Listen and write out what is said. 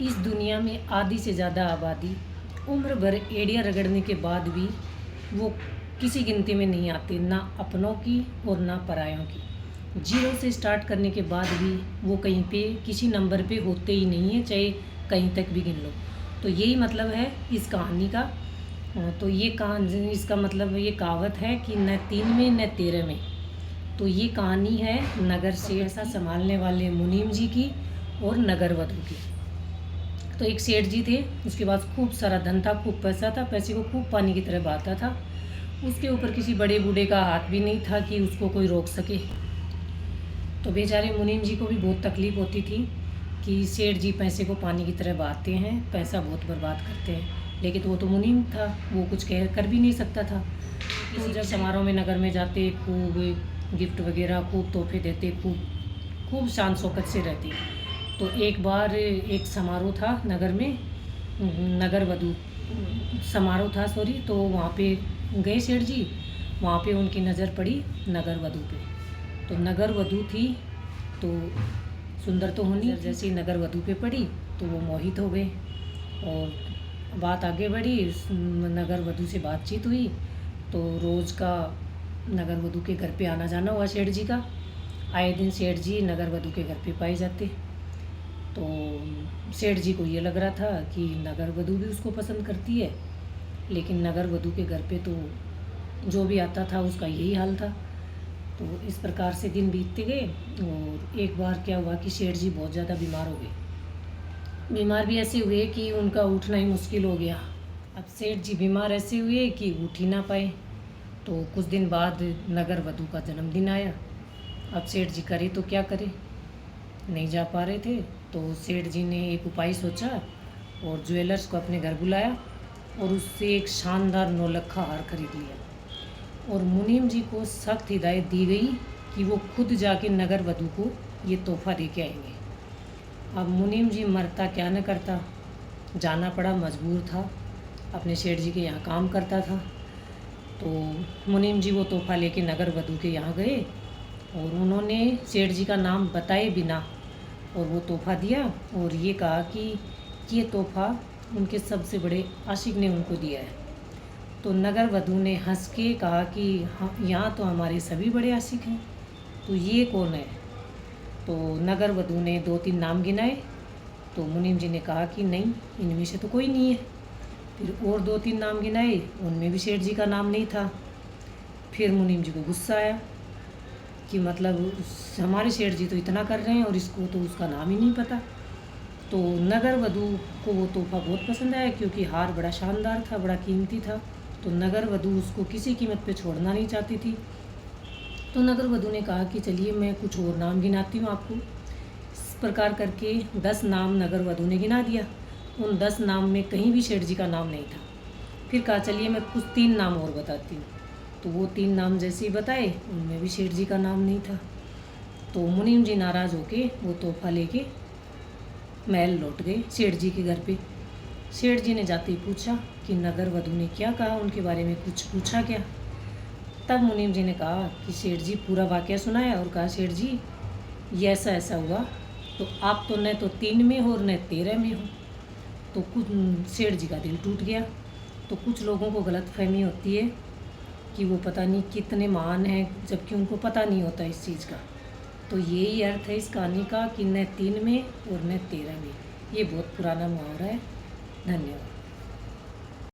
इस दुनिया में आधी से ज़्यादा आबादी उम्र भर एड़ियाँ रगड़ने के बाद भी वो किसी गिनती में नहीं आते, ना अपनों की और ना परायों की। जीरो से स्टार्ट करने के बाद भी वो कहीं पे किसी नंबर पे होते ही नहीं हैं, चाहे कहीं तक भी गिन लो। तो यही मतलब है इस कहानी का। तो ये कहानी, इसका मतलब ये कहावत है कि न 3 में न 13 में। तो ये कहानी है नगर से ऐसा संभालने वाले मुनीम जी की और नगर वधू की। तो एक सेठ जी थे, उसके पास खूब सारा धन था, खूब पैसा था, पैसे को खूब पानी की तरह बहाता था। उसके ऊपर किसी बड़े बूढ़े का हाथ भी नहीं था कि उसको कोई रोक सके। तो बेचारे मुनीम जी को भी बहुत तकलीफ़ होती थी कि सेठ जी पैसे को पानी की तरह बहाते हैं, पैसा बहुत बर्बाद करते हैं। लेकिन वो तो मुनीम था, वो कुछ कह कर भी नहीं सकता था। तो जब समारोह में नगर में जाते, खूब गिफ्ट वगैरह खूब तोहफे देते, खूब खूब शान शौकत से रहते। तो एक बार एक समारोह था नगर में, नगर वधू समारोह था, सॉरी। तो वहाँ पे गए सेठ जी, वहाँ पे उनकी नज़र पड़ी नगर वधू पे। तो नगर वधू थी तो सुंदर तो होनी, जैसे ही नगर वधू पे पड़ी तो वो मोहित हो गए और बात आगे बढ़ी। नगर वधू से बातचीत हुई तो रोज़ का नगर वधू के घर पे आना जाना हुआ सेठ जी का। आए दिन सेठ जी नगर वधू के घर पे पाए जाते। तो सेठ जी को ये लग रहा था कि नगर वधू भी उसको पसंद करती है, लेकिन नगर वधू के घर पे तो जो भी आता था उसका यही हाल था। तो इस प्रकार से दिन बीतते गए और एक बार क्या हुआ कि सेठ जी बहुत ज़्यादा बीमार हो गए। बीमार भी ऐसे हुए कि उनका उठना ही मुश्किल हो गया। अब सेठ जी बीमार ऐसे हुए कि उठ ही ना पाए। तो कुछ दिन बाद नगर वधू का जन्मदिन आया। अब सेठ जी करे तो क्या करे, नहीं जा पा रहे थे। तो सेठ जी ने एक उपाय सोचा और ज्वेलर्स को अपने घर बुलाया और उससे एक शानदार नौलखा हार खरीद लिया। और मुनीम जी को सख्त हिदायत दी गई कि वो खुद जाके नगर वधू को ये तोहफा दे के आएंगे। अब मुनीम जी मरता क्या न करता, जाना पड़ा, मजबूर था, अपने सेठ जी के यहाँ काम करता था। तो मुनीम जी वो तोहफा लेके नगर वधू के यहाँ गए और उन्होंने सेठ जी का नाम बताए बिना और वो तोहफा दिया और ये कहा कि ये तोहफा उनके सबसे बड़े आशिक ने उनको दिया है। तो नगर वधू ने हंस के कहा कि हाँ, यहाँ तो हमारे सभी बड़े आशिक हैं, तो ये कौन है। तो नगर वधू ने 2-3 नाम गिनाए। तो मुनीम जी ने कहा कि नहीं, इनमें से तो कोई नहीं है। फिर और 2-3 नाम गिनाए, उनमें भी सेठ जी का नाम नहीं था। फिर मुनीम जी को गुस्सा आया कि मतलब हमारे सेठ जी तो इतना कर रहे हैं और इसको तो उसका नाम ही नहीं पता। तो नगर वधू को वो तोहफा बहुत पसंद आया क्योंकि हार बड़ा शानदार था, बड़ा कीमती था। तो नगर वधू उसको किसी कीमत पे छोड़ना नहीं चाहती थी। तो नगर वधू ने कहा कि चलिए मैं कुछ और नाम गिनाती हूँ आपको। इस प्रकार करके 10 नाम नगर वधू ने गिना दिया। उन 10 नाम में कहीं भी सेठ जी का नाम नहीं था। फिर कहा चलिए मैं कुछ 3 नाम और बताती हूँ। तो वो 3 नाम जैसे ही बताए, उनमें भी सेठ जी का नाम नहीं था। तो मुनीम जी नाराज़ होके वो तोहफा लेके महल लौट गए सेठ जी के घर पे। सेठ जी ने जाते ही पूछा कि नगर वधू ने क्या कहा, उनके बारे में कुछ पूछा क्या। तब मुनीम जी ने कहा कि सेठ जी पूरा वाक़या सुनाया और कहा सेठ जी ये ऐसा ऐसा हुआ, तो आप तो न तो 3 में हो और न 13 में हो। तो कुछ सेठ जी का दिल टूट गया। तो कुछ लोगों को गलतफहमी होती है कि वो पता नहीं कितने महान हैं, जबकि उनको पता नहीं होता इस चीज़ का। तो यही अर्थ है इस कहानी का कि न 3 में और न 13 में। ये बहुत पुराना मुहावरा है। धन्यवाद।